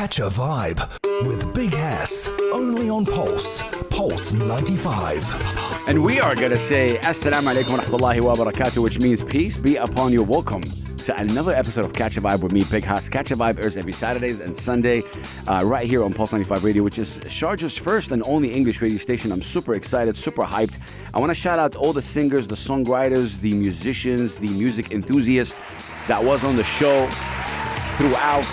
Catch a Vibe with Big Hass, only on Pulse 95. And we are going to say Assalamu alaikum wa rahmatullahi wa barakatuh, which means peace be upon you. Welcome to another episode of Catch a Vibe with me, Big Hass. Catch a Vibe airs every Saturdays and Sunday right here on Pulse 95 Radio, which is Sharjah's first and only English radio station. I'm super excited, super hyped. I want to shout out all the singers, the songwriters, the musicians, the music enthusiasts that was on the show throughout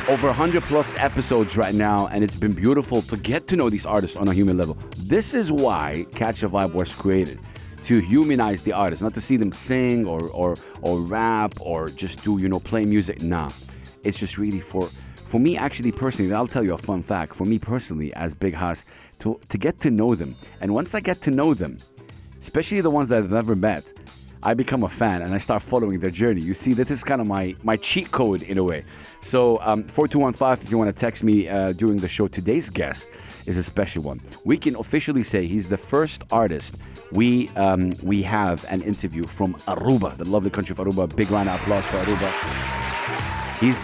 over 100 plus episodes right now, and it's been beautiful to get to know these artists on a human level. This is why Catch a Vibe was created, to humanize the artists, not to see them sing or rap or just do, play music. Nah, it's just really for me, actually, personally. I'll tell you a fun fact. For me personally, as Big Hass, to get to know them. And once I get to know them, especially the ones that I've never met, I become a fan and I start following their journey. You see, that is kind of my cheat code in a way. So 4215, if you want to text me during the show, today's guest is a special one. We can officially say he's the first artist we have an interview from Aruba, the lovely country of Aruba. Big round of applause for Aruba. He's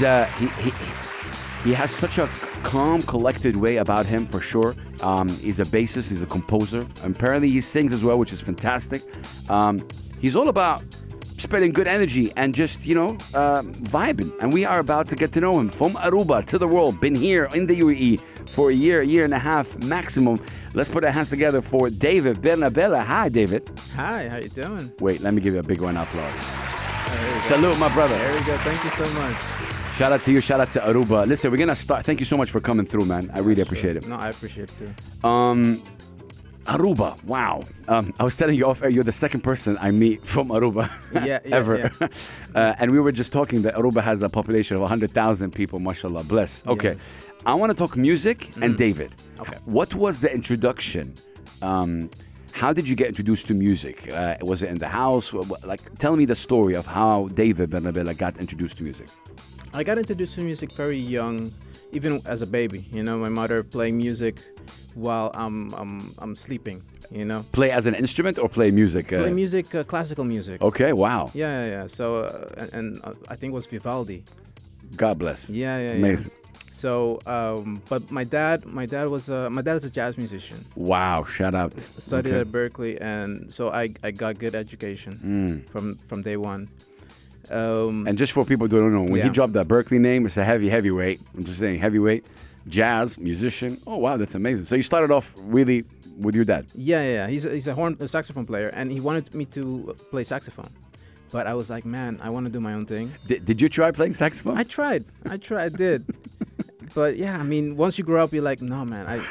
he has such a calm, collected way about him, for sure. He's a bassist, he's a composer. Apparently he sings as well, which is fantastic. He's all about spreading good energy and just, vibing. And we are about to get to know him from Aruba to the world. Been here in the UAE for a year and a half maximum. Let's put our hands together for David Bernabela. Hi, David. Hi, how you doing? Wait, let me give you a big round of applause. Salute, my brother. There we go. Thank you so much. Shout out to you. Shout out to Aruba. Listen, we're going to start. Thank you so much for coming through, man. I really appreciate it. No, I appreciate it too. Aruba, wow. I was telling you off air, you're the second person I meet from Aruba ever. Yeah. And we were just talking that Aruba has a population of 100,000 people, mashallah, bless. Okay, yes. I want to talk music and David. Okay. What was the introduction? How did you get introduced to music? Was it in the house? Tell me the story of how David Bernabela got introduced to music. I got introduced to music very young, even as a baby. My mother playing music while I'm sleeping. Play as an instrument or play music? Play music, classical music. Okay, wow. Yeah. So and I think it was Vivaldi. God bless. Yeah. Amazing. Yeah. So, but my dad is a jazz musician. Wow! Shout out. Studied at Berkeley, and so I got good education from day one. And just for people who don't know, when he dropped that Berkeley name, it's a heavyweight. I'm just saying, heavyweight, jazz musician. Oh wow, that's amazing. So you started off really with your dad. Yeah. He's a saxophone player, and he wanted me to play saxophone. But I was like, man, I want to do my own thing. Did you try playing saxophone? I did. But yeah, I mean, once you grow up, you're like, no, man,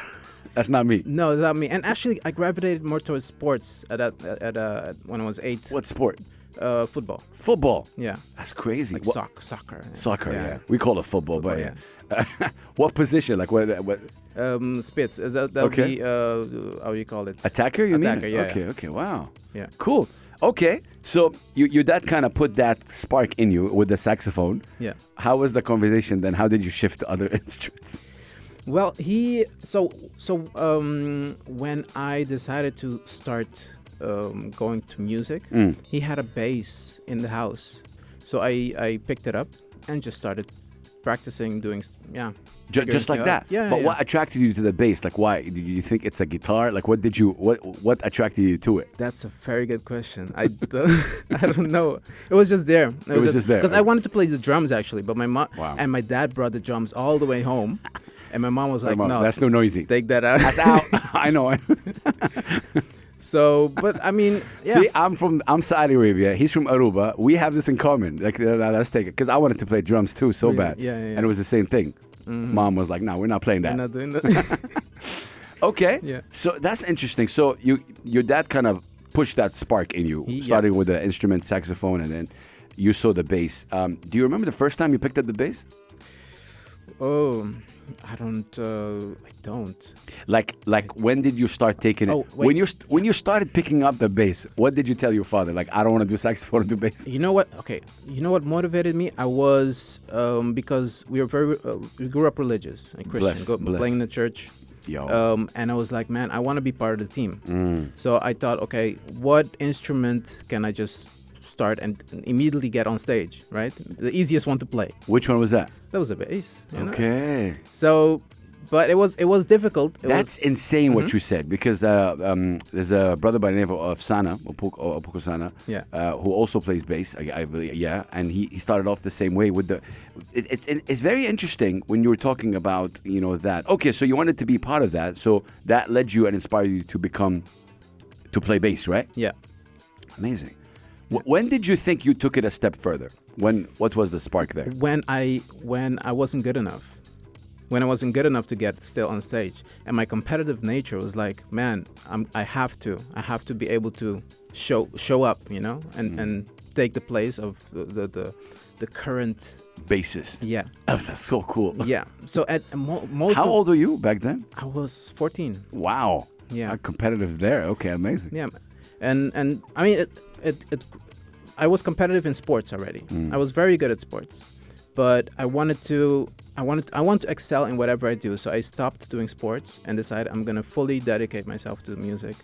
that's not me. No, that's not me. And actually, I gravitated more towards sports when I was 8. What sport? Football. Football? Yeah. That's crazy. Like soccer. Soccer, yeah. We call it football, but yeah. What position? Like what? Spitz. That would be, how do you call it? Attacker, you mean? Attacker, yeah. Okay, wow. Yeah. Cool. Okay, so your dad kind of put that spark in you with the saxophone. Yeah. How was the conversation then? How did you shift to other instruments? Well, when I decided to start going to music, he had a bass in the house. So I picked it up and just started practicing, doing, just like that. Yeah. But what attracted you to the bass? Like, why? Did you think it's a guitar? Like, what attracted you to it? That's a very good question. I don't know. It was just there. It was just there. Because I wanted to play the drums actually, but my mom and my dad brought the drums all the way home, and my mom was like, "No, that's too noisy. Take that out." That's out. I know. So, but I mean, yeah. See, I'm Saudi Arabia. He's from Aruba. We have this in common. Like, let's take it. Because I wanted to play drums too, so bad. Yeah. And it was the same thing. Mm-hmm. Mom was like, "No, we're not playing that. We're not doing that." Okay. Yeah. So that's interesting. So your dad kind of pushed that spark in you, starting with the instrument, saxophone, and then you saw the bass. Do you remember the first time you picked up the bass? Oh, I don't. Like when did you start taking it? Oh, wait. When you started picking up the bass, what did you tell your father? Like, I don't want to do saxophone, do bass. You know what? Okay. You know what motivated me? I was because we grew up religious and Christian, playing in the church. And I was like, man, I want to be part of the team. So I thought, okay, what instrument can I just start and immediately get on stage, right? The easiest one to play. Which one was that? That was the bass. Okay. So, but it was difficult. That's insane what you said, because there's a brother by the name of Sana, Opuko Sana, who also plays bass, I believe, and he started off the same way with the. It's very interesting when you were talking about that. Okay, so you wanted to be part of that, so that led you and inspired you to play bass, right? Yeah. Amazing. When did you think you took it a step further? What was the spark there? When I wasn't good enough. When I wasn't good enough to get still on stage, and my competitive nature was like, man, I have to be able to show up, and take the place of the current bassist. Yeah. Oh, that's so cool. Yeah. So at most. How old were you back then? I was 14. Wow. Yeah. How competitive there. Okay, amazing. Yeah, and I mean I was competitive in sports already. I was very good at sports, but I want to excel in whatever I do. So I stopped doing sports and decided I'm gonna fully dedicate myself to music,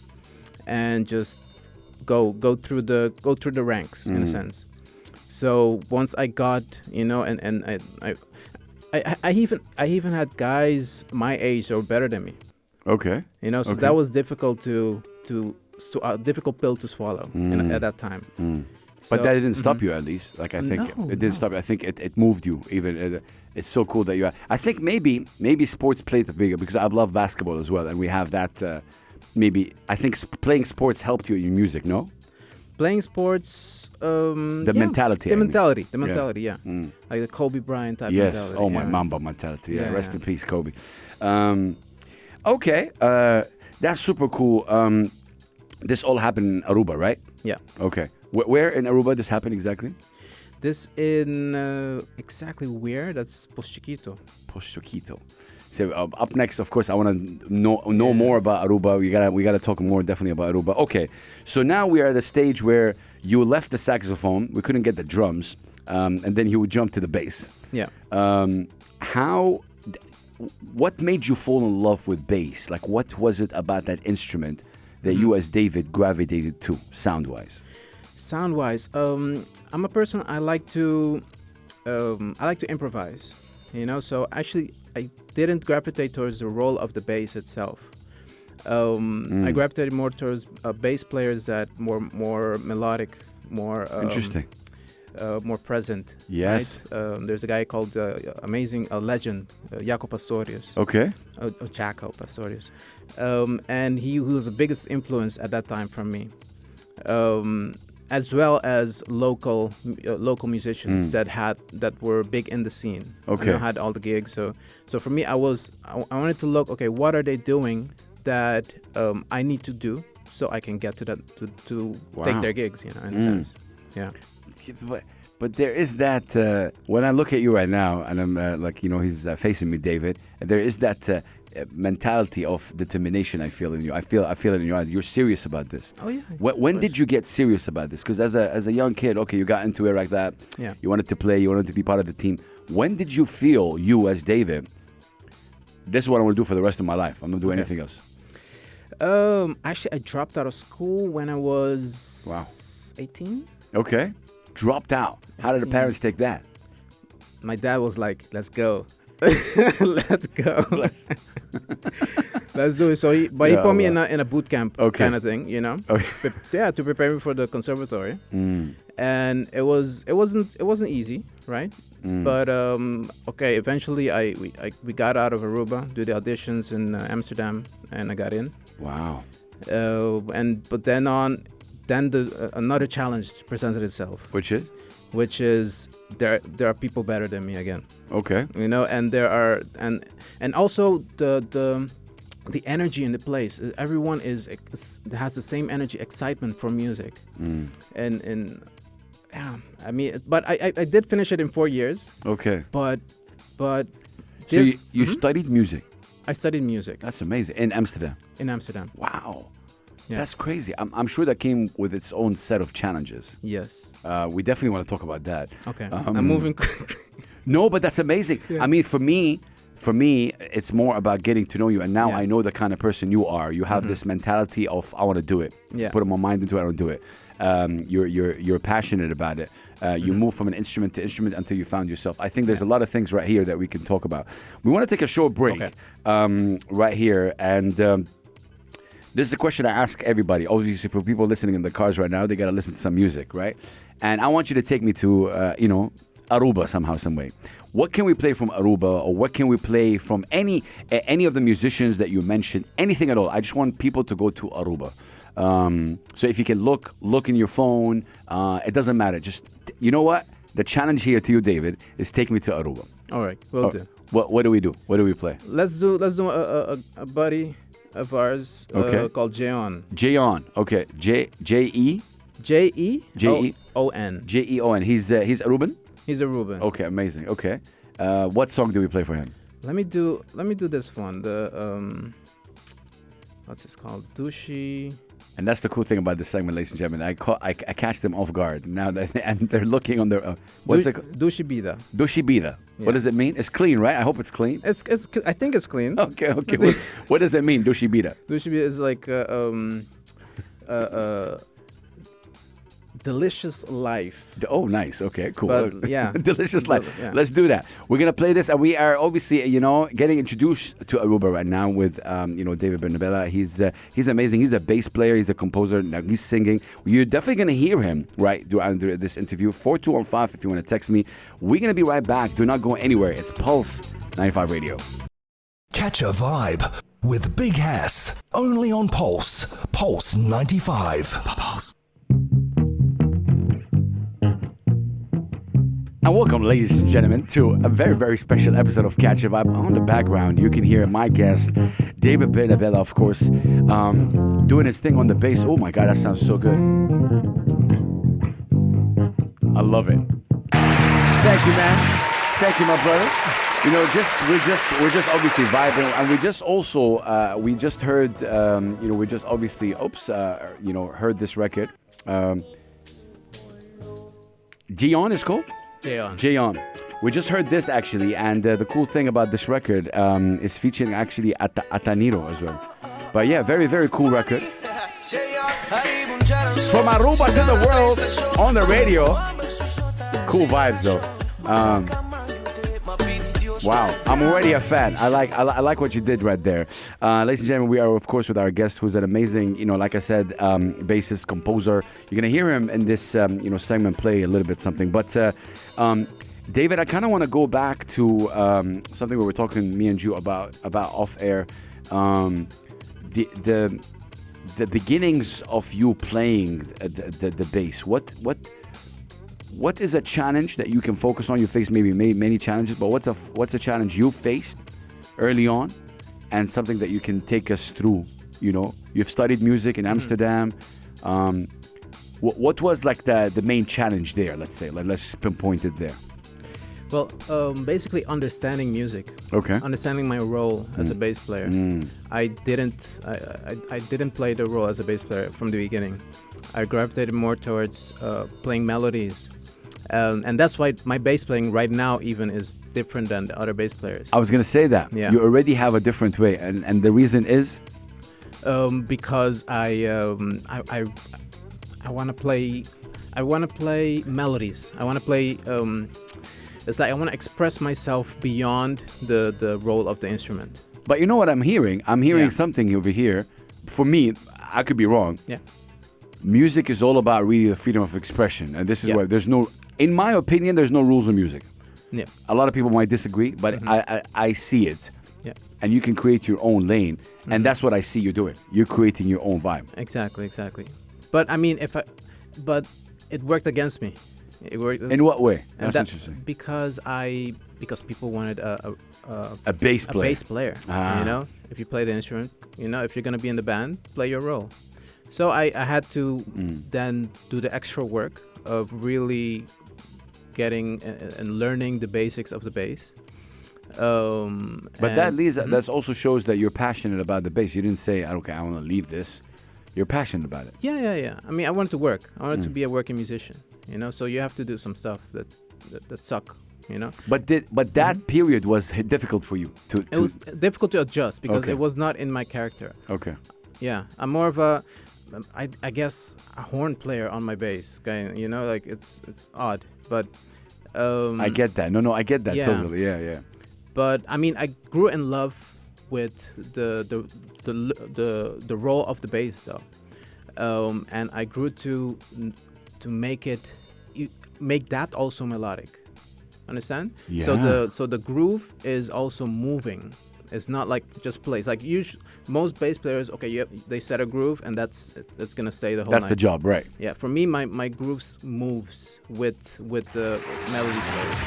and just go through the ranks in a sense. So once I got and I even had guys my age or better than me. Okay. So that was difficult difficult pill to swallow at that time. So, but that didn't stop you, at least. Like, I think it didn't stop you. I think it moved you. Even it's so cool that you. I think maybe sports played the bigger, because I love basketball as well, and we have that. Maybe I think playing sports helped you in your music. No. Playing sports. The mentality. The mentality. Yeah. Like the Kobe Bryant type mentality. Oh, my Mamba mentality. Yeah. Rest in peace, Kobe. Okay. That's super cool. This all happened in Aruba, right? Yeah. Okay. Where in Aruba this happened exactly? This in exactly where? That's Posto Chiquito. So up next, of course, I want to know more about Aruba. We gotta talk more definitely about Aruba. Okay. So now we are at a stage where you left the saxophone. We couldn't get the drums, and then you would jump to the bass. Yeah. What made you fall in love with bass? Like, what was it about that instrument that you, as David, gravitated to, sound-wise? Sound-wise, I'm a person. I like to improvise. So actually, I didn't gravitate towards the role of the bass itself. I gravitated more towards bass players that more melodic, more interesting. More present. Yes. Right? There's a guy called amazing legend, Jaco Pastorius. Okay. Jaco Pastorius. And he was the biggest influence at that time from me. As well as local musicians that were big in the scene. Okay. Had all the gigs. So for me, I wanted to look. Okay, what are they doing that I need to do so I can get to that to take their gigs. In a sense. Yeah. But there is that when I look at you right now, and I'm he's facing me, David. There is that mentality of determination I feel in you. I feel it in your eyes. You're serious about this. Oh yeah. When did you get serious about this? Because as a young kid, okay, you got into it like that. Yeah. You wanted to play. You wanted to be part of the team. When did you feel, you as David, this is what I want to do for the rest of my life? I'm not doing anything else. Actually, I dropped out of school when I was 18. Okay. Dropped out. How did the parents take that? My dad was like, "Let's go, let's go, let's do it." So he put me in a boot camp kind of thing, Okay. to prepare me for the conservatory. And it wasn't easy, right? But eventually we got out of Aruba, do the auditions in Amsterdam, and I got in. Wow. But then another challenge presented itself. Which is? There are people better than me again. Okay. And there are and also the energy in the place. Everyone has the same energy, excitement for music. And yeah, I mean, but I did finish it in 4 years. Okay. But so you studied music. I studied music. That's amazing. In Amsterdam. Wow. Yeah. That's crazy. I'm sure that came with its own set of challenges. Yes. We definitely want to talk about that. Okay. I'm moving. No, but that's amazing. Yeah. I mean, for me, for me, it's more about getting to know you. And now Yeah. I know the kind of person you are. You have this mentality of I want to do it. Yeah. Put my mind into it. I want to do it. You're passionate about it. You move from an instrument to instrument until you found yourself. I think there's a lot of things right here that we can talk about. We want to take a short break right here. And this is a question I ask everybody. Obviously, for people listening in the cars right now, they got to listen to some music, right? And I want you to take me to, Aruba somehow, some way. What can we play from Aruba, or what can we play from any of the musicians that you mentioned? Anything at all. I just want people to go to Aruba. So if you can look in your phone, it doesn't matter. Just, you know what? The challenge here to you, David, is take me to Aruba. All right, we'll do. What do we do? What do we play? Let's do a buddy of ours called Jeon. Jeon. Okay. J-E? Jeon. Jeon. He's Aruban? He's Aruban. Okay, amazing. Okay. What song do we play for him? Let me do this one. The what's this called? Dushi. And that's the cool thing about this segment, ladies and gentlemen. I catch them off guard now that and they're looking on their what's it? Dushibida. Dushibida. Yeah. What does it mean? It's clean, right? I hope it's clean. It's I think it's clean. Okay. What does it mean, Dushibida? Dushibida is like delicious life. Oh, nice. Okay, cool. But, yeah. Delicious life. Yeah. Let's do that. We're going to play this, and we are obviously, getting introduced to Aruba right now with, David Bernabela. He's amazing. He's a bass player. He's a composer. Now he's singing. You're definitely going to hear him, right, during this interview. 4215 if you want to text me. We're going to be right back. Do not go anywhere. It's Pulse 95 Radio. Catch a vibe with Big Hass. Only on Pulse. Pulse 95. Pulse. And welcome, ladies and gentlemen, to a very, very special episode of Catch a Vibe. On the background, you can hear my guest, David Bernabela, of course, doing his thing on the bass. Oh my God, that sounds so good. I love it. Thank you, man. Thank you, my brother. We're just obviously vibing, and we just also we just heard, heard this record. Jeon is called. Jeon. We just heard this actually, and the cool thing about this record is featuring actually Ataniro as well. But yeah, very, very cool record. From Aruba to the world on the radio. Cool vibes though. Wow, I'm already a fan. I like what you did right there. Ladies and gentlemen, we are of course with our guest, who's an amazing, like I said, bassist, composer. You're gonna hear him in this, segment play a little bit something. But David, I kind of want to go back to something we were talking, me and you, about off air. The beginnings of you playing the bass. What is a challenge that you can focus on? You face maybe many challenges, but what's a challenge you faced early on, and something that you can take us through? You've studied music in Amsterdam. What was like the main challenge there? Let's say, let's pinpoint it there. Well, basically understanding music. Okay. Understanding my role as a bass player. I didn't play the role as a bass player from the beginning. I gravitated more towards playing melodies. And that's why my bass playing right now even is different than the other bass players. I was going to say that. Yeah. You already have a different way. And the reason is? Because I want to play melodies. I want to play... it's like I want to express myself beyond the role of the instrument. But you know what I'm hearing? I'm hearing something over here. For me, I could be wrong. Yeah. Music is all about really the freedom of expression. And this is where there's no... In my opinion, there's no rules in music. Yeah. A lot of people might disagree, but I see it. Yeah. And you can create your own lane. And that's what I see you doing. You're creating your own vibe. Exactly. But I mean, but it worked against me. It worked. In what way? That's interesting. Because people wanted a bass player. A bass player. If you play the instrument, if you're gonna be in the band, play your role. So I had to then do the extra work of really getting and learning the basics of the bass. But that also shows that you're passionate about the bass. You didn't say, okay, I want to leave this. You're passionate about it. Yeah. I mean, I wanted to work. I wanted to be a working musician. So you have to do some stuff that suck. you know. But that period was difficult for you to. It was difficult to adjust because Okay. it was not in my character. Okay. Yeah, I'm more of a, I guess, a horn player on my bass guy. You know, like it's odd, but I get that. No, I get that yeah. totally. Yeah. But I mean, I grew in love with the role of the bass though, and I grew to make that also melodic. Understand? Yeah. So the groove is also moving. It's not like just plays. Like most bass players, okay, they set a groove and that's gonna stay the whole That's night. the job, right? Yeah, for me, my grooves moves with the melody players.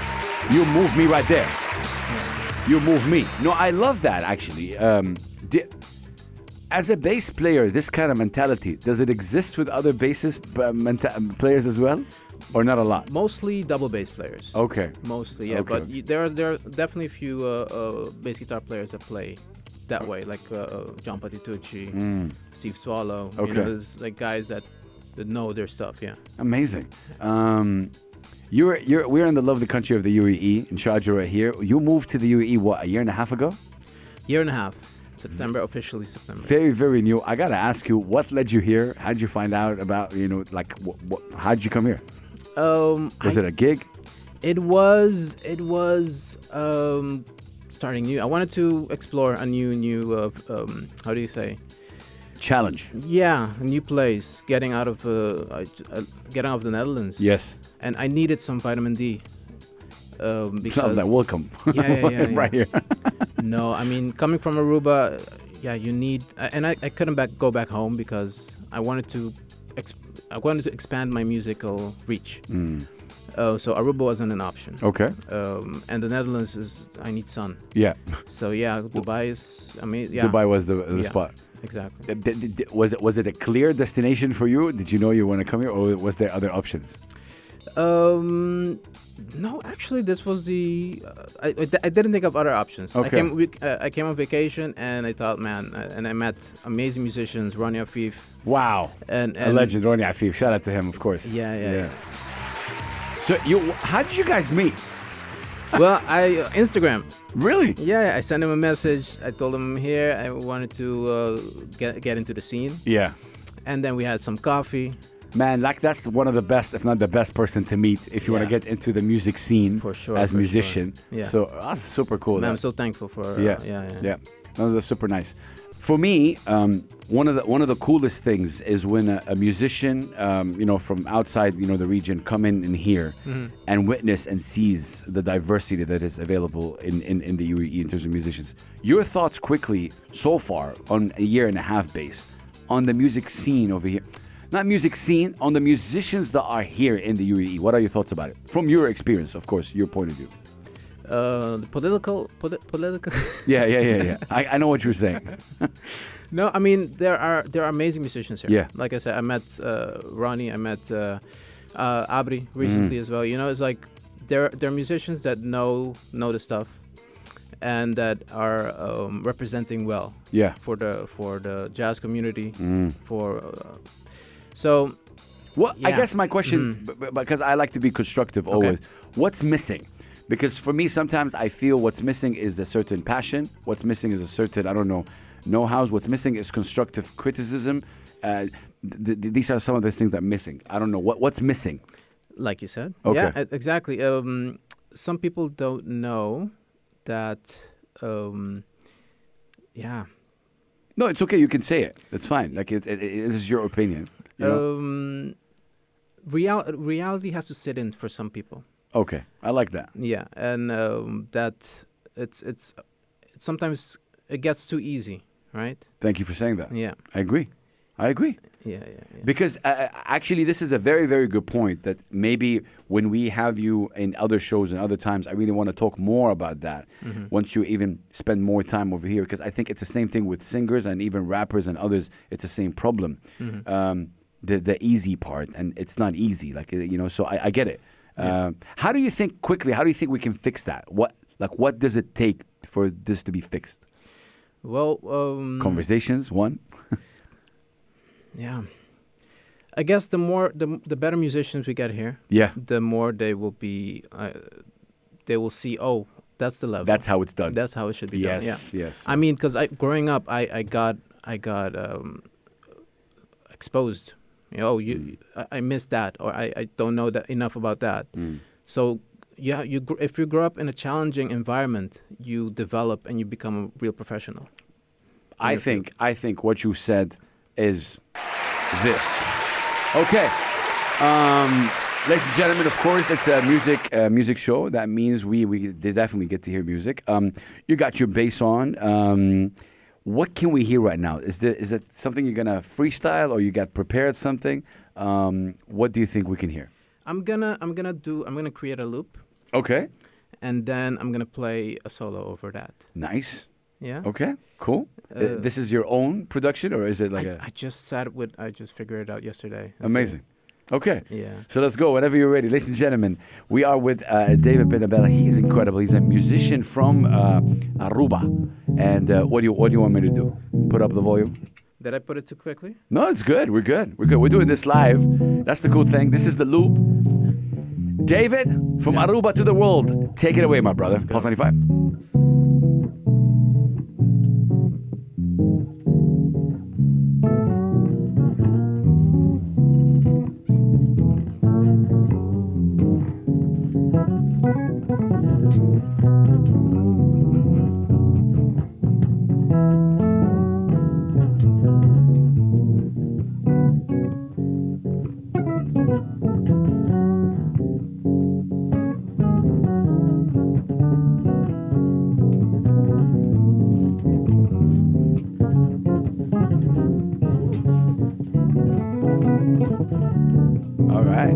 You move me right there. You move me. No, I love that actually. As a bass player, this kind of mentality, does it exist with other bassist players as well? Or not a lot? Mostly double bass players. Okay. Mostly, yeah. Okay. But there are definitely a few bass guitar players that play that way, like John Patitucci, Steve Swallow. Okay. You know, there's like guys that know their stuff. Yeah. Amazing. We're in the lovely country of the UAE, in Sharjah right here. You moved to the UAE, what, a year and a half ago? Year and a half. September, officially September. Very, very new. I got to ask you, what led you here? How did you find out about, how did you come here? Was it a gig? It was starting new. I wanted to explore a new how do you say? Challenge. Yeah, a new place. Getting out of the Netherlands. Yes. And I needed some vitamin D. Because Love that. Welcome. Yeah. Right here. No, I mean, coming from Aruba, you need, and I couldn't go back home because I wanted to expand my musical reach. So Aruba wasn't an option. Okay. And the Netherlands I need sun. Yeah. So yeah, Dubai is, I mean, yeah. Dubai was the spot. Exactly. Was it a clear destination for you? Did you know you want to come here, or was there other options? No, actually, this was the. I didn't think of other options. Okay. I came on vacation and I thought, man, and I met amazing musicians, Ronnie Afif. Wow. And a legend, Ronnie Afif. Shout out to him, of course. Yeah. So how did you guys meet? Well, Instagram. Really? Yeah, I sent him a message. I told him I'm here. I wanted to get into the scene. Yeah. And then we had some coffee. Man, that's one of the best, if not the best person to meet if you want to get into the music scene for sure, as musician. Sure. Yeah. So that's super cool. Man, I'm so thankful for. Yeah. No, that's super nice. For me, one of the coolest things is when a musician, from outside, the region, come in here and witness and sees the diversity that is available in the UAE in terms of musicians. Your thoughts quickly so far on a year and a half base on the music scene over here. Not music scene, on the musicians that are here in the UAE. What are your thoughts about it? From your experience, of course, your point of view. The political. Yeah. I know what you're saying. No, I mean there are amazing musicians here. Yeah. Like I said, I met Ronnie. I met Abri recently as well. It's like they're musicians that know the stuff, and that are representing well. Yeah. For the jazz community. So. Well, I guess my question, because I like to be constructive always. What's missing? Because for me, sometimes I feel what's missing is a certain passion. What's missing is a certain, I don't know-how. What's missing is constructive criticism. These are some of the things that are missing. I don't know. What's missing? Like you said. Okay. Yeah, exactly. Some people don't know that, No, it's okay. You can say it. It's fine. Like, it is your opinion. Reality has to sit in for some people. Okay, I like that. Yeah, and that it's sometimes it gets too easy, right? Thank you for saying that. Yeah, I agree. Yeah. Because actually, this is a very, very good point. That maybe when we have you in other shows and other times, I really want to talk more about that. Once you even spend more time over here, because I think it's the same thing with singers and even rappers and others. It's the same problem. The easy part, and it's not easy. Like so I get it. Yeah. How do you think we can fix that? What does it take for this to be fixed? Well, conversations, one. Yeah, I guess the better musicians we get here, yeah, the more they will be they will see, oh, that's the level. That's how it's done. That's how it should be done. Yeah. Yes. I mean, because growing up, I got exposed. I missed that, or I don't know that enough about that. So if you grow up in a challenging environment, you develop and you become a real professional. I think what you said is this. Okay. Ladies and gentlemen, of course, it's a music show. That means we definitely get to hear music. You got your bass on. What can we hear right now? Is it something you're gonna freestyle, or you got prepared something? What do you think we can hear? I'm gonna create a loop. Okay. And then I'm gonna play a solo over that. Nice. Yeah. Okay. Cool. This is your own production, or is it like I just figured it out yesterday. Amazing. Okay. Yeah. So let's go whenever you're ready. Ladies and gentlemen, we are with David Bernabela. He's incredible. He's a musician from Aruba. And what do you want me to do? Put up the volume? Did I put it too quickly? No, it's good. We're good. We're doing this live. That's the cool thing. This is the loop. David, from Aruba to the world. Take it away, my brother. Pulse 95. All right.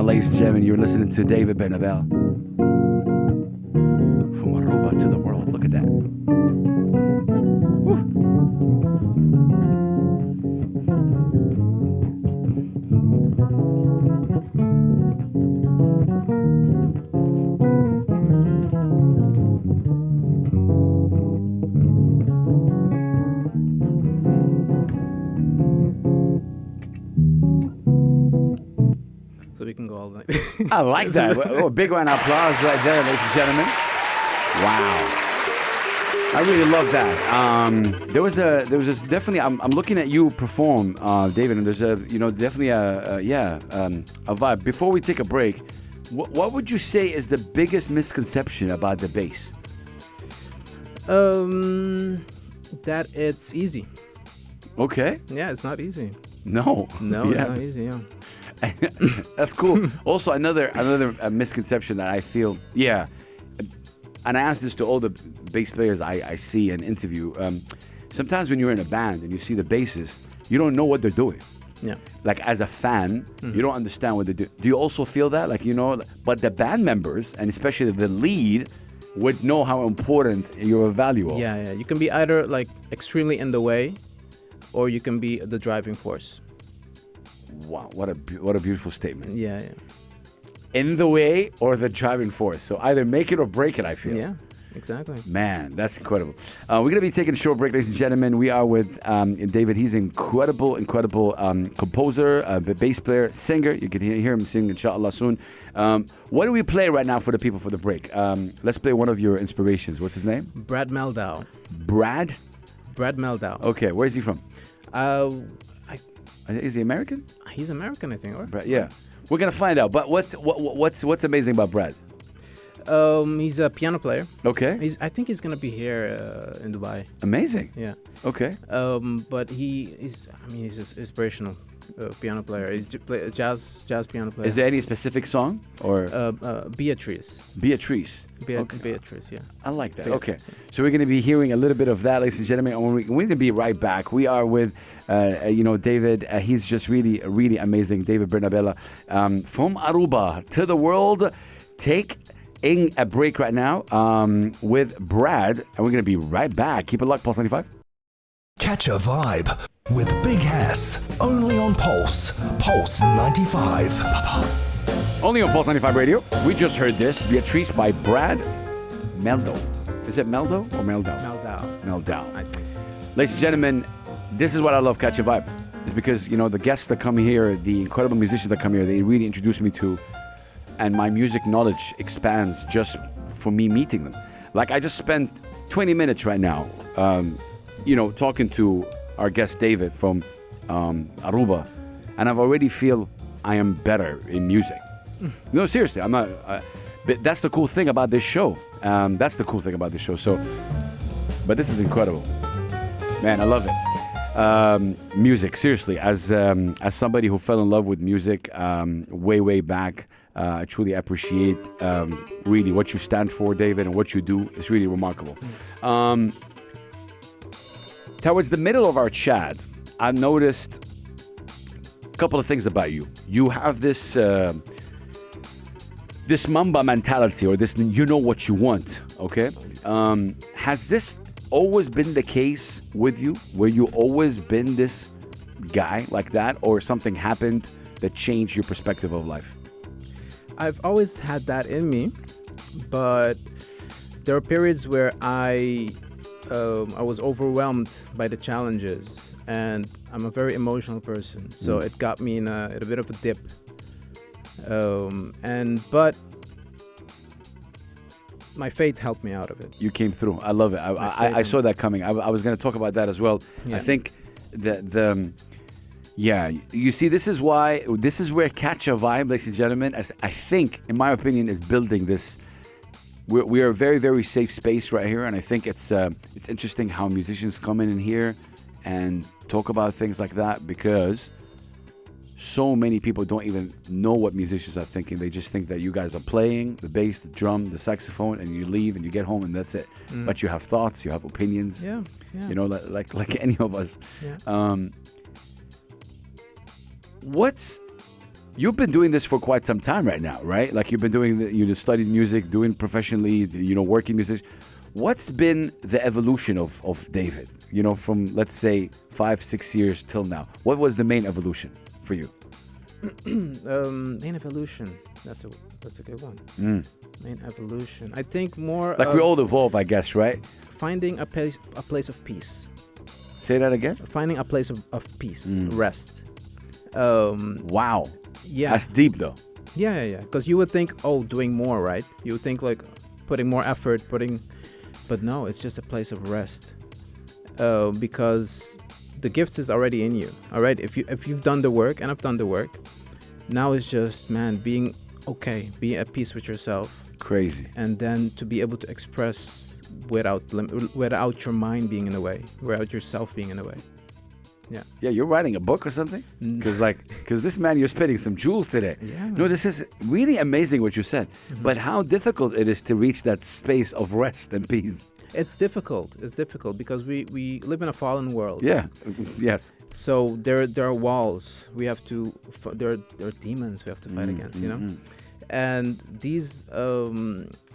Ladies and gentlemen, you're listening to David Bernabela. From Aruba to the world. Look at that. Woo. So we can go all night. I like that. Oh, a big round of applause right there, ladies and gentlemen. Wow. I really love that. There was this definitely. I'm looking at you perform, David, and there's definitely a vibe. Before we take a break, what would you say is the biggest misconception about the bass? That it's easy. Okay. Yeah, it's not easy. No. No, it's not easy. Yeah. That's cool. Also, another misconception that I feel, and I ask this to all the bass players I see and interview. Sometimes when you're in a band and you see the bassist, you don't know what they're doing. Yeah. Like as a fan, you don't understand what they do. Do you also feel that? But the band members, and especially the lead, would know how important you're a value of. Yeah. You can be either like extremely in the way, or you can be the driving force. Wow, what a beautiful statement. Yeah. In the way or the driving force. So either make it or break it, I feel. Yeah, exactly. Man, that's incredible. We're going to be taking a short break, ladies and gentlemen. We are with David. He's an incredible composer, bass player, singer. You can hear him sing, inshallah, soon. What do we play right now for the people for the break? Let's play one of your inspirations. What's his name? Brad Meldau. Brad Meldau. Okay, where's he from? Is he American? He's American, I think, or? Brad, yeah. We're going to find out. But what's amazing about Brad? He's a piano player. Okay. I think he's gonna be here in Dubai. Amazing. Yeah. Okay. But he's just inspirational. piano player. He's a jazz piano player. Is there any specific song or Beatrice? Beatrice? Okay. Beatrice, yeah. I like that. Beatrice, Okay, yeah. so we're going to be hearing a little bit of that, ladies and gentlemen. And we're going to be right back. We are with, David. He's just really, really amazing. David Bernabela, from Aruba to the world. Taking a break right now with Brad, and we're going to be right back. Keep it locked, Pulse 95. Catch a vibe with Big Hass. Only on Pulse 95. Pulse. Only on Pulse 95 Radio. We just heard this, Beatrice by Brad Meldo. Is it Meldo or Meldau? Meldau. I think. Ladies and gentlemen, this is what I love Catch a Vibe. It's because, the guests that come here, the incredible musicians that come here, they really introduce me to, and my music knowledge expands just for me meeting them. Like I just spent 20 minutes right now, talking to our guest David from Aruba, and I've already feel I am better in music. No, seriously, I'm not. But that's the cool thing about this show. So, but this is incredible, man. I love it. Music, seriously, as somebody who fell in love with music way back, I truly appreciate really what you stand for, David, and what you do. It's really remarkable. Towards the middle of our chat, I noticed a couple of things about you. You have this this Mamba mentality, or this you know what you want, okay? Has this always been the case with you? Were you always been this guy like that, or something happened that changed your perspective of life? I've always had that in me, but there are periods where I was overwhelmed by the challenges, and I'm a very emotional person, so it got me in a bit of a dip. But my faith helped me out of it. You came through. I love it. I saw that coming. I was going to talk about that as well. Yeah. I think you see, this is where Catch a Vibe, ladies and gentlemen, as I think, in my opinion, is building this. We are a very, very safe space right here, and I think it's interesting how musicians come in here and talk about things like that, because so many people don't even know what musicians are thinking. They just think that you guys are playing the bass, the drum, the saxophone, and you leave and you get home and that's it. But you have thoughts, you have opinions. Yeah. Like any of us. Yeah. You've been doing this for quite some time right now, right? Like you've been doing, you studied music, doing professionally, working music. What's been the evolution of David? From let's say 5-6 years till now. What was the main evolution for you? Main evolution. That's a good one. Main evolution. I think more. Like we all evolve, I guess, right? Finding a place of peace. Say that again. Finding a place of peace, rest. Wow. Yeah. That's deep, though. Yeah. Because you would think, doing more, right? You would think like putting more effort, but no, it's just a place of rest. Because the gift is already in you. All right. If you've done the work, and I've done the work, now it's just, man, being okay, being at peace with yourself. Crazy. And then to be able to express without your mind being in the way, without yourself being in the way. Yeah, you're writing a book or something? Because this man, you're spitting some jewels today. Yeah. No, this is really amazing what you said. But how difficult it is to reach that space of rest and peace. It's difficult. Because we live in a fallen world. Yeah. Yes. So there are walls. We have to. There are demons we have to fight against. And these.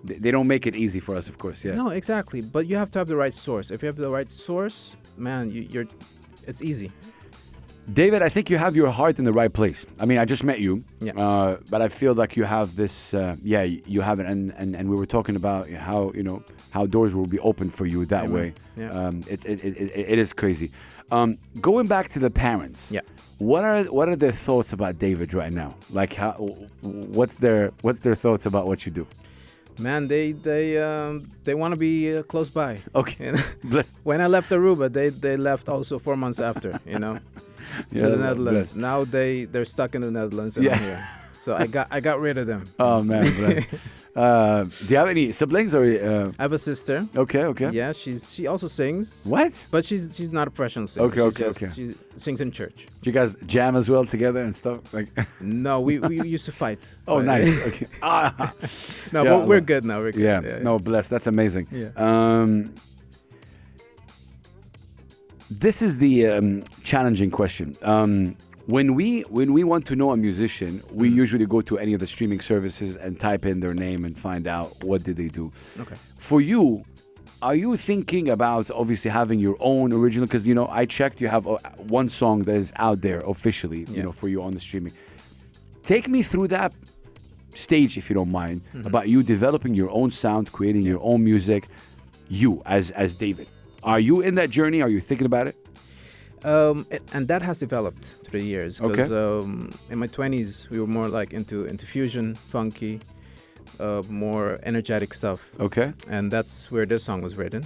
They don't make it easy for us, of course. Yeah. No, exactly. But you have to have the right source. If you have the right source, man, it's easy. David, I think you have your heart in the right place. I mean, I just met you, but I feel like you have this. You have it, and we were talking about how doors will be open for you that way. Yeah. It is crazy. Going back to the parents. Yeah. What are their thoughts about David right now? Like what's their thoughts about what you do? Man, they want to be close by. Okay. Bless. When I left Aruba, they left also 4 months after, to the Netherlands. Bless. Now they're stuck in the Netherlands and I'm here. So I got rid of them. Oh man. Do you have any siblings or? I have a sister. Okay. Yeah, she also sings, What? but she's not a professional singer. Okay. She sings in church. Do you guys jam as well together and stuff? Like. No, we used to fight. Oh, but- nice. Okay. No, Yeah, but we're good now. We're good. Yeah. No, bless. That's amazing. Yeah. This is the challenging question. When we want to know a musician, we usually go to any of the streaming services and type in their name and find out what did they do. Okay. For you, are you thinking about obviously having your own original? Because I checked, you have one song that is out there officially, for you on the streaming. Take me through that stage, if you don't mind, about you developing your own sound, creating your own music. You as David, are you in that journey? Are you thinking about it? And that has developed through the years. Because in my 20s, we were more like into fusion, funky, more energetic stuff. Okay. And that's where this song was written.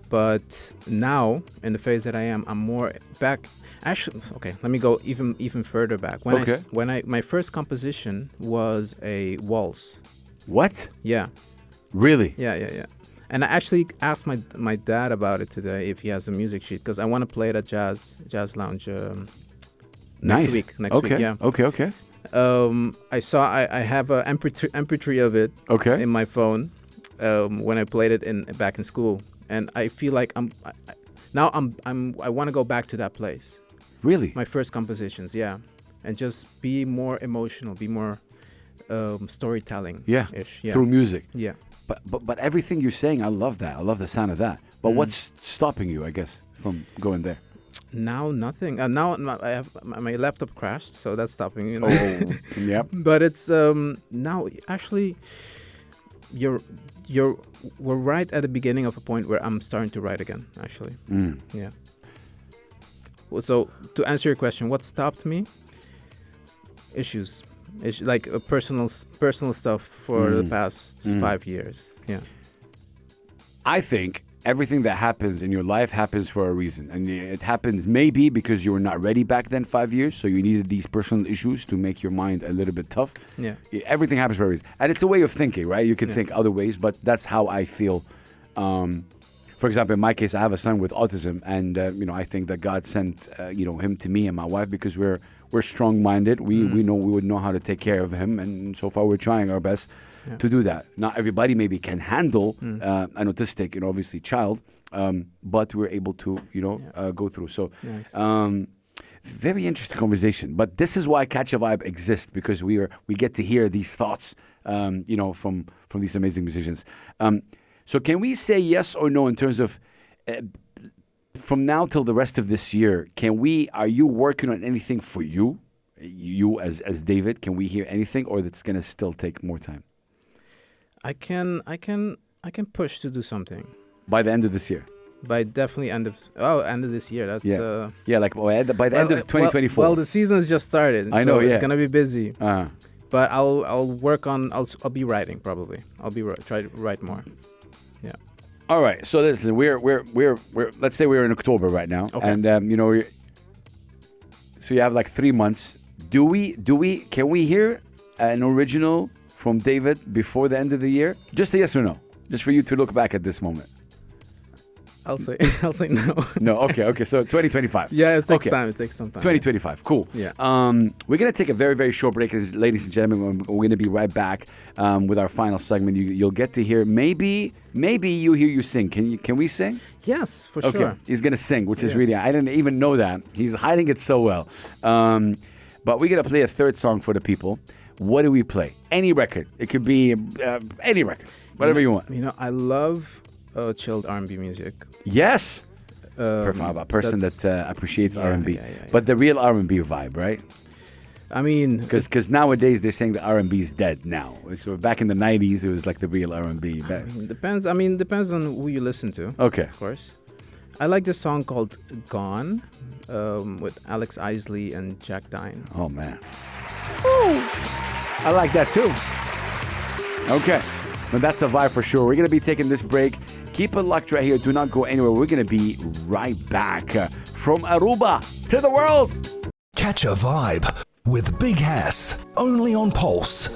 But now, in the phase that I am, I'm more back. Actually, okay, let me go even further back. My first composition was a waltz. What? Yeah. Really? Yeah. And I actually asked my dad about it today if he has a music sheet, because I want to play it at Jazz Lounge next week. Yeah. Okay. I have an MP3 of it in my phone when I played it back in school, and I feel like I want to go back to that place. Really? My first compositions, yeah, and just be more emotional, be more storytelling. Yeah. Ish. Yeah. Through music. Yeah. But everything you're saying, I love that. I love the sound of that. But what's stopping you, I guess, from going there? Now nothing. Now I have my laptop crashed, so that's stopping me. Oh, yep. But it's now actually we're right at the beginning of a point where I'm starting to write again. Actually, yeah. Well, so to answer your question, what stopped me? Issues. It's like a personal stuff for the past 5 years. Yeah. I think everything that happens in your life happens for a reason. And it happens maybe because you were not ready back then 5 years. So you needed these personal issues to make your mind a little bit tough. Yeah. Everything happens for a reason. And it's a way of thinking, right? You can think other ways, but that's how I feel. For example, in my case, I have a son with autism. And, I think that God sent, him to me and my wife because we're strong-minded. We would know how to take care of him, and so far we're trying our best to do that. Not everybody maybe can handle an autistic, obviously child, but we're able to, go through. So, nice. Very interesting conversation. But this is why Catch a Vibe exists, because we get to hear these thoughts, from these amazing musicians. So, can we say yes or no in terms of? From now till the rest of this year, are you working on anything for you as David? Can we hear anything, or that's going to still take more time? I can push to do something By the end of this year? By definitely end of this year. That's like by the end of 2024. Well, the season's just started. I know, it's gonna be busy. But I'll work on. I'll be writing probably. Try to write more. Yeah. All right. So listen, we're let's say we're in October right now, and so you have like 3 months. Can we hear an original from David before the end of the year? Just a yes or no, just for you to look back at this moment. I'll say no. No, okay. So 2025. Yeah, it takes time. It takes some time. 2025. Cool. Yeah. We're gonna take a very, very short break, ladies and gentlemen. We're gonna be right back with our final segment. You'll get to hear maybe you sing. Can we sing? Yes, for sure. Okay. He's gonna sing, which is really, I didn't even know that. He's hiding it so well. But we're gonna play a third song for the people. What do we play? Any record. It could be any record. Whatever you want. I love chilled R&B music. Yes. A person that appreciates R&B. But the real R&B vibe, right? I mean... Because nowadays they're saying that R&B is dead now. So back in the 90s, it was like the real R&B. Depends on who you listen to. Okay. Of course. I like this song called Gone with Alex Isley and Jack Dine. Oh, man. Woo! I like that too. Okay. Well, that's a vibe for sure. We're going to be taking this break. Keep it locked right here. Do not go anywhere. We're going to be right back from Aruba to the world. Catch a vibe. with Big Hass, only on Pulse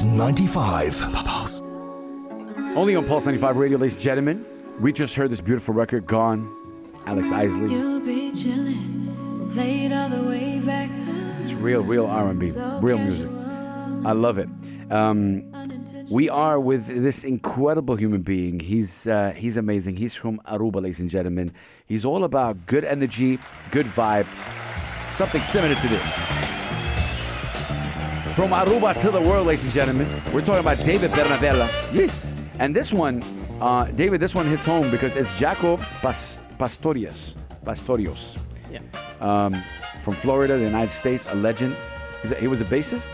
95. Pulse. Only on Pulse 95 Radio, ladies and gentlemen. We just heard this beautiful record, Gone, Alex Isley. You'll be chilling, laid all the way back. It's real R&B, real music. I love it. We are with this incredible human being. He's amazing. He's from Aruba, ladies and gentlemen. He's all about good energy, good vibe, something similar to this. From Aruba to the world, ladies and gentlemen, we're talking about David Bernabela. Yeah. And this one, David, this one hits home because it's Jaco Pastorius. Yeah. From Florida, the United States, a legend. He was a bassist?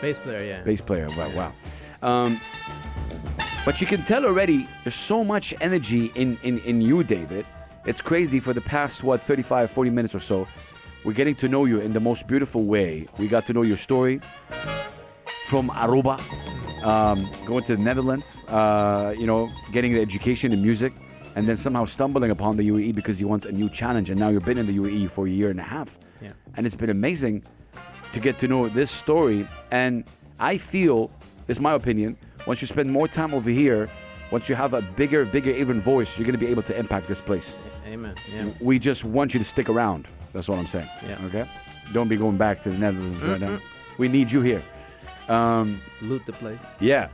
Bass player, yeah. Bass player, wow. But you can tell already there's so much energy in you, David. It's crazy. For the past, 35, 40 minutes or so, we're getting to know you in the most beautiful way. We got to know your story from Aruba, going to the Netherlands, getting the education in music, and then somehow stumbling upon the UAE because you want a new challenge. And now you've been in the UAE for a year and a half. Yeah. And it's been amazing to get to know this story. And I feel, it's my opinion, once you spend more time over here, once you have a bigger even voice, you're going to be able to impact this place. Amen. Yeah. We just want you to stick around. That's what I'm saying. Yeah. Okay? Don't be going back to the Netherlands right now. We need you here. Loot the place. Yeah.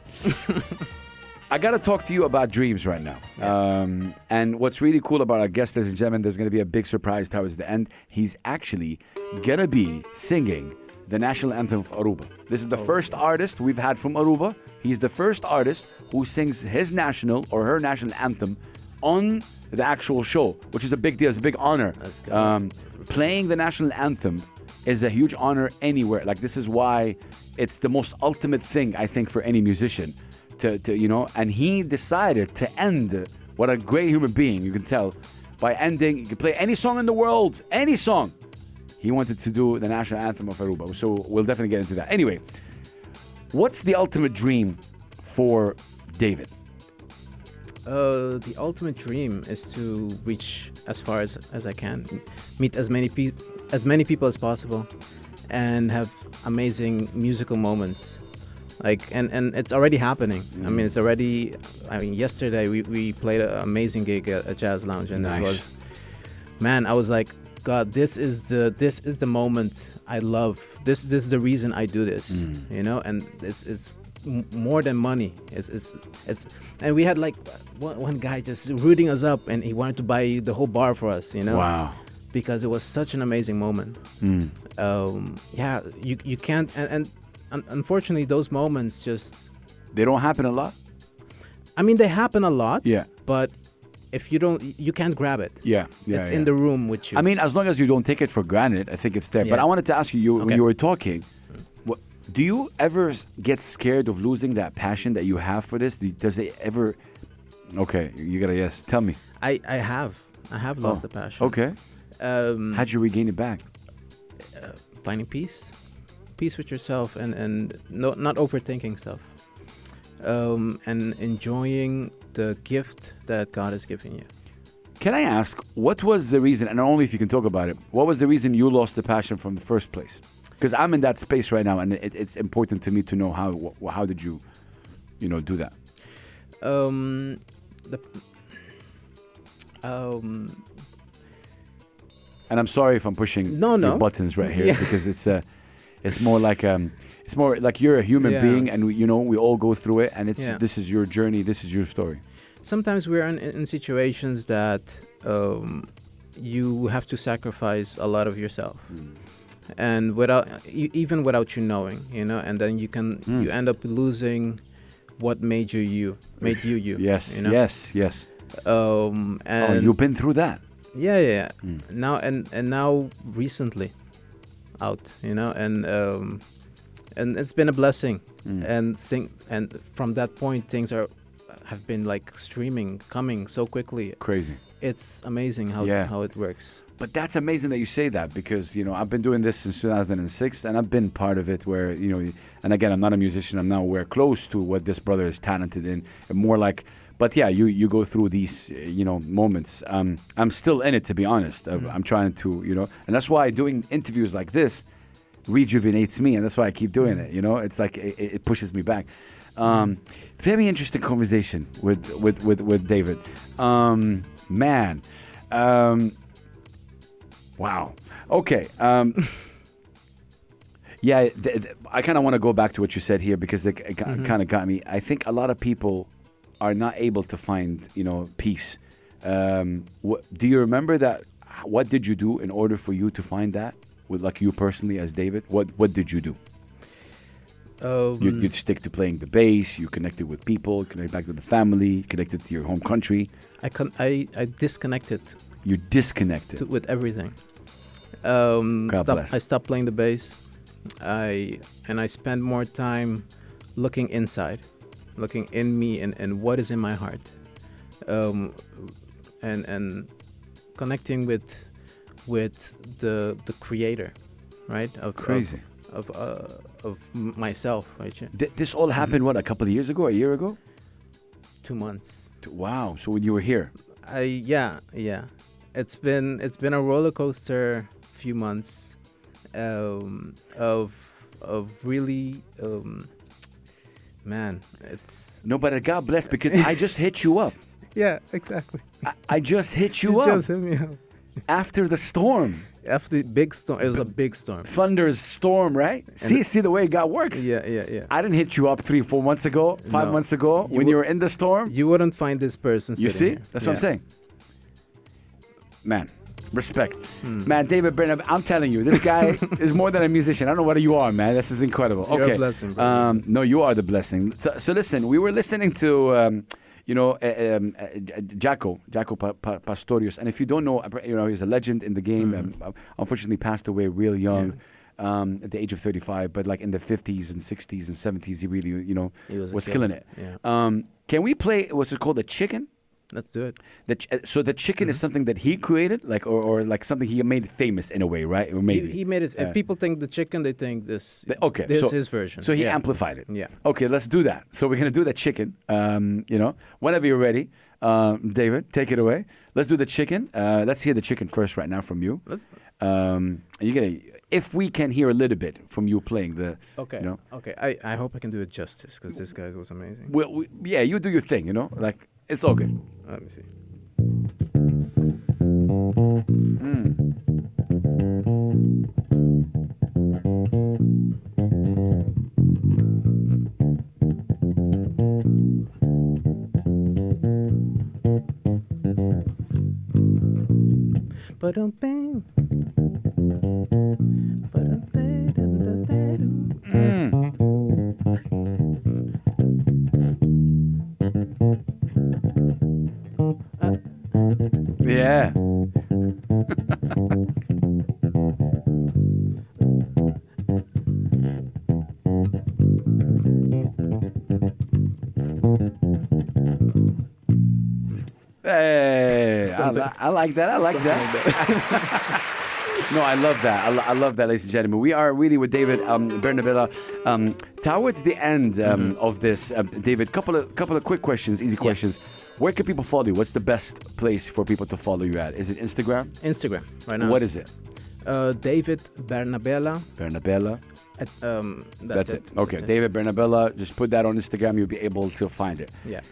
I got to talk to you about dreams right now. Yeah. And what's really cool about our guest, ladies and gentlemen, there's going to be a big surprise towards the end. He's actually going to be singing the national anthem of Aruba. This is the first artist we've had from Aruba. He's the first artist who sings his national or her national anthem on the actual show, which is a big deal. It's a big honor. That's good. Playing the national anthem is a huge honor anywhere. Like, this is why it's the most ultimate thing, I think, for any musician. And he decided to end, what a great human being, you can tell, by ending, you can play any song in the world, any song. He wanted to do the national anthem of Aruba. So we'll definitely get into that. Anyway, what's the ultimate dream for David? The ultimate dream is to reach as far as I can, meet as many people as possible, and have amazing musical moments. And it's already happening. I mean, yesterday we played an amazing gig at Jazz Lounge, and Nice. it was, man, I was like, God, this is the moment I love. This is the reason I do this, and it's more than money. It's and we had like one guy just rooting us up, and he wanted to buy the whole bar for us, Wow. because it was such an amazing moment. You can't, and unfortunately those moments just, They don't happen a lot? I mean, they happen a lot. Yeah. But if you can't grab it. Yeah. It's in the room with you. I mean, as long as you don't take it for granted, I think it's there. But Yeah. I wanted to ask you, when Okay. you were talking, do you ever get scared of losing that passion that you have for this? Does it ever... Okay, you gotta yes. Tell me. I have lost the passion. Okay. How'd you regain it back? Finding peace with yourself, and not overthinking stuff, and enjoying the gift that God has given you. Can I ask, what was the reason, and only if you can talk about it, what was the reason you lost the passion from the first place? Because I'm in that space right now, and it's important to me to know how did you do that? And I'm sorry if I'm pushing your buttons right here, because it's more like you're a human being, and we all go through it, and this is your journey, this is your story. Sometimes we're in situations that you have to sacrifice a lot of yourself, and even without you knowing, and then you end up losing what made you you. Yes, yes. And you've been through that. Yeah. Now now recently, out, and it's been a blessing, and from that point things have been like coming so quickly. Crazy. It's amazing how it works. But that's amazing that you say that, because I've been doing this since 2006, and I've been part of it where and again, I'm not a musician, I'm nowhere close to what this brother is talented in, and more like, but yeah, you go through these moments. I'm still in it, to be honest. I'm trying to and that's why doing interviews like this, rejuvenates me, and that's why I keep doing it. You know, it's like it pushes me back. Very interesting conversation with David. Man, wow. Okay. Yeah, I kind of want to go back to what you said here because it kind of got me. I think a lot of people are not able to find, peace. Do you remember that? What did you do in order for you to find that? With like you personally as David, what did you do? You'd stick to playing the bass. You connected with people, connected back with the family, connected to your home country. I disconnected. You disconnected with everything. Bless. I stopped playing the bass. I spend more time looking inside, looking in me and what is in my heart, and connecting with the creator, right? Crazy. Of myself. Right? This all happened a couple of years ago, a year ago? 2 months. Wow. So when you were here? Yeah. It's been a roller coaster few months. Of really, man, it's... No, but God bless, because I just hit you up. Yeah, exactly. I just hit you up. Just hit me up. After the storm. After the big storm. It was a big storm. Thunder's storm, right? See the way God works. Yeah. I didn't hit you up 3-4 months ago, 5 months ago, when you were in the storm. You wouldn't find this person You see? here. That's what I'm saying. Man. Respect. Man, David Bernabela, I'm telling you, this guy is more than a musician. I don't know what you are, man. This is incredible. You're a blessing, bro. No, you are the blessing. So listen, we were listening to, Jaco Pastorius. And if you don't know, he's a legend in the game. Unfortunately passed away real young. At the age of 35, but like in the 50s and 60s and 70s, he really, he was killing it. Yeah. Can we play, what's it called, The Chicken? Let's do it. So the chicken is something that he created, like, or like something he made famous in a way, right? Or maybe he made it. If people think the chicken, they think this. Okay, this is his version. So he amplified it. Yeah. Okay, let's do that. So we're gonna do the chicken. Whenever you're ready, David, take it away. Let's do the chicken. Let's hear the chicken first, right now, from you. If we can hear a little bit from you playing the. Okay. Okay. I hope I can do it justice because this guy was amazing. Well, yeah, you do your thing. Like it's all good. Let me see. Ba-dum-bing. Yeah. Hey, I like that. I like that. No, I love that. I love that, ladies and gentlemen. We are really with David Bernabela. Towards the end of this, David, couple of quick questions, easy questions. Where can people follow you? What's the best place for people to follow you at? Is it Instagram? Instagram, right now. What is it? David Bernabela. Bernabela. That's it. Okay, David Bernabela. Just put that on Instagram. You'll be able to find it. Yeah.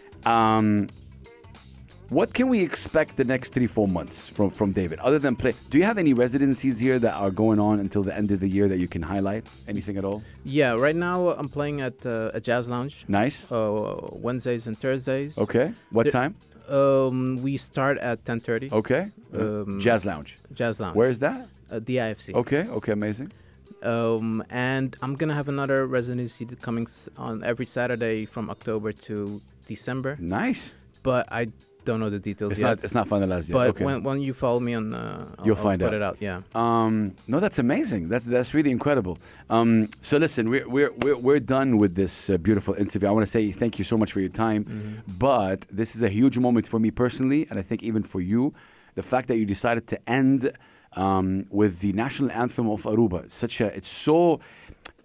What can we expect the next 3-4 months from David? Other than play, do you have any residencies here that are going on until the end of the year that you can highlight? Anything at all? Yeah, right now I'm playing at a jazz lounge. Nice. Wednesdays and Thursdays. Okay. What time? We start at 10:30. Okay. Jazz lounge. Jazz lounge. Where is that? The IFC. Okay. Okay. Amazing. And I'm gonna have another residency coming on every Saturday from October to December. Nice. But I don't know the details yet. It's not finalized yet. But okay. when you follow me on, you'll find put out. it out. Yeah. No, that's amazing. That's really incredible. So listen, we're done with this beautiful interview. I want to say thank you so much for your time. But this is a huge moment for me personally, and I think even for you, the fact that you decided to end with the national anthem of Aruba. It's so.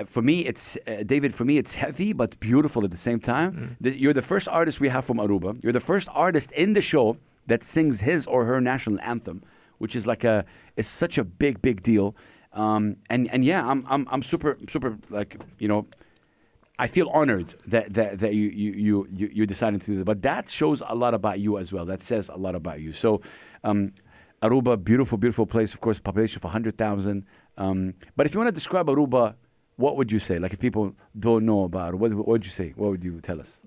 For me, it's David. For me, it's heavy but beautiful at the same time. You're the first artist we have from Aruba. You're the first artist in the show that sings his or her national anthem, which is it's such a big deal. And yeah, I'm super like, you know, I feel honored that you decided to do that. But that shows a lot about you as well. That says a lot about you. So Aruba, beautiful place, of course, population of 100,000. But if you want to describe Aruba, what would you say? Like if people don't know about it, what would you say? What would you tell us?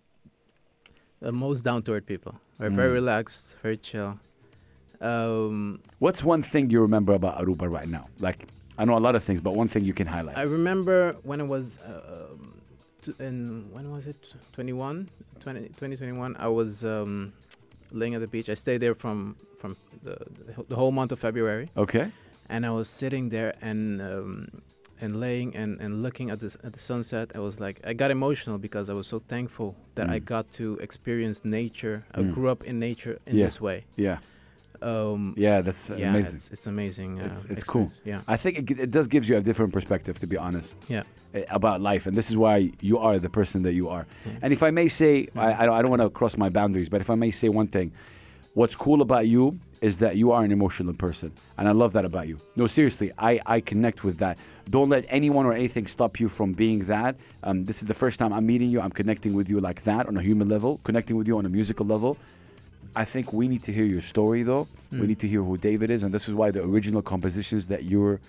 The most down-to-earth people. We're very relaxed, very chill. What's one thing you remember about Aruba right now? Like, I know a lot of things, but one thing you can highlight. I remember when it was, when was it? 2021. I was laying at the beach. I stayed there from the whole month of February. Okay. And I was sitting there and laying and looking at the sunset. I was like, I got emotional because I was so thankful that I got to experience nature. I grew up in nature in this way. Yeah. That's amazing. It's amazing. It's cool. Yeah. I think it does gives you a different perspective, to be honest. Yeah. About life, and this is why you are the person that you are. And if I may say, I don't want to cross my boundaries, but if I may say one thing, what's cool about you is that you are an emotional person, and I love that about you. No, seriously, I connect with that. Don't let anyone or anything stop you from being that. This is the first time I'm meeting you. I'm connecting with you like that on a human level, connecting with you on a musical level. I think we need to hear your story, though. We need to hear who David is, and this is why the original compositions that you're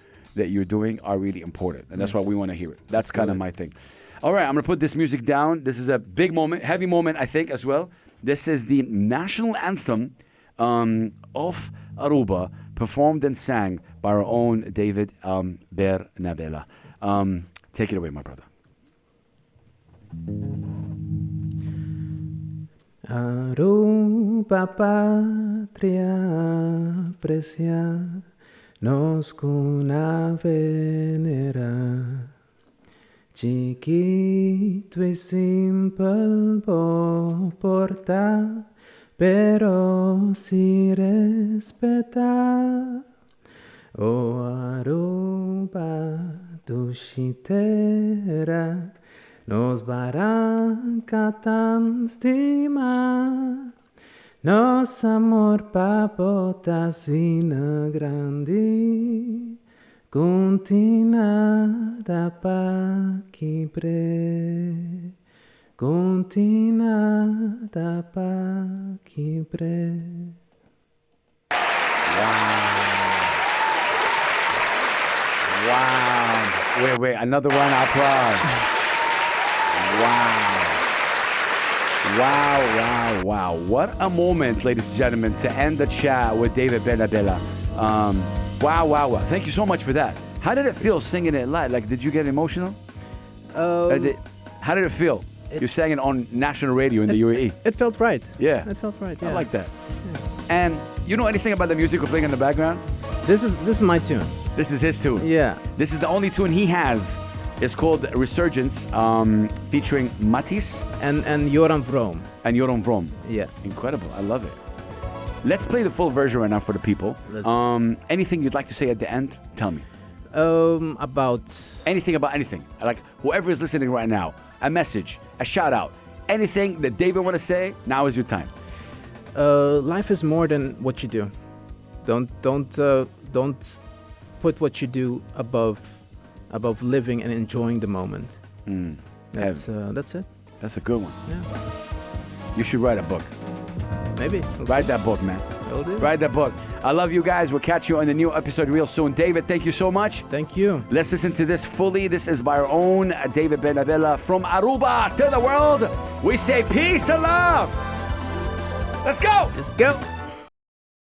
doing are really important, and that's why we want to hear it. That's kind of my thing. All right, I'm gonna put this music down. This is a big moment, heavy moment, I think, as well. This is the national anthem of Aruba, performed and sang by our own David Bernabela. Take it away, my brother. Aruba, patria precia, nos cuna venera. Chiquito y simple porta, pero si respeta. O Aruba, tu chitera, nos barranca tan estima. Nos amor papota sina grandi, continada pa quibre, continada pa quibre. Wow. Wait, another round of applause. Wow. What a moment, ladies and gentlemen, to end the chat with David Bernabela. Wow. Thank you so much for that. How did it feel singing it live? Like, did you get emotional? How did it feel? You sang it on national radio in the UAE. It felt right. Yeah. It felt right, yeah. I like that. Yeah. And you know anything about the music we're playing in the background? This is my tune. This is his tune. Yeah. This is the only tune he has. It's called Resurgence, featuring Matisse. And Joran Vroom. And Joran Vroom. Yeah. Incredible. I love it. Let's play the full version right now for the people. Anything you'd like to say at the end? Tell me. About anything. Like whoever is listening right now, a message, a shout out, anything that David want to say, now is your time. Life is more than what you do. Don't put what you do above living and enjoying the moment. That's it. That's a good one. Yeah. You should write a book. Maybe. Write that book, man. Will do. Write that book. I love you guys. We'll catch you on the new episode real soon. David, thank you so much. Thank you. Let's listen to this fully. This is by our own David Bernabela from Aruba to the world. We say peace and love. Let's go. Let's go.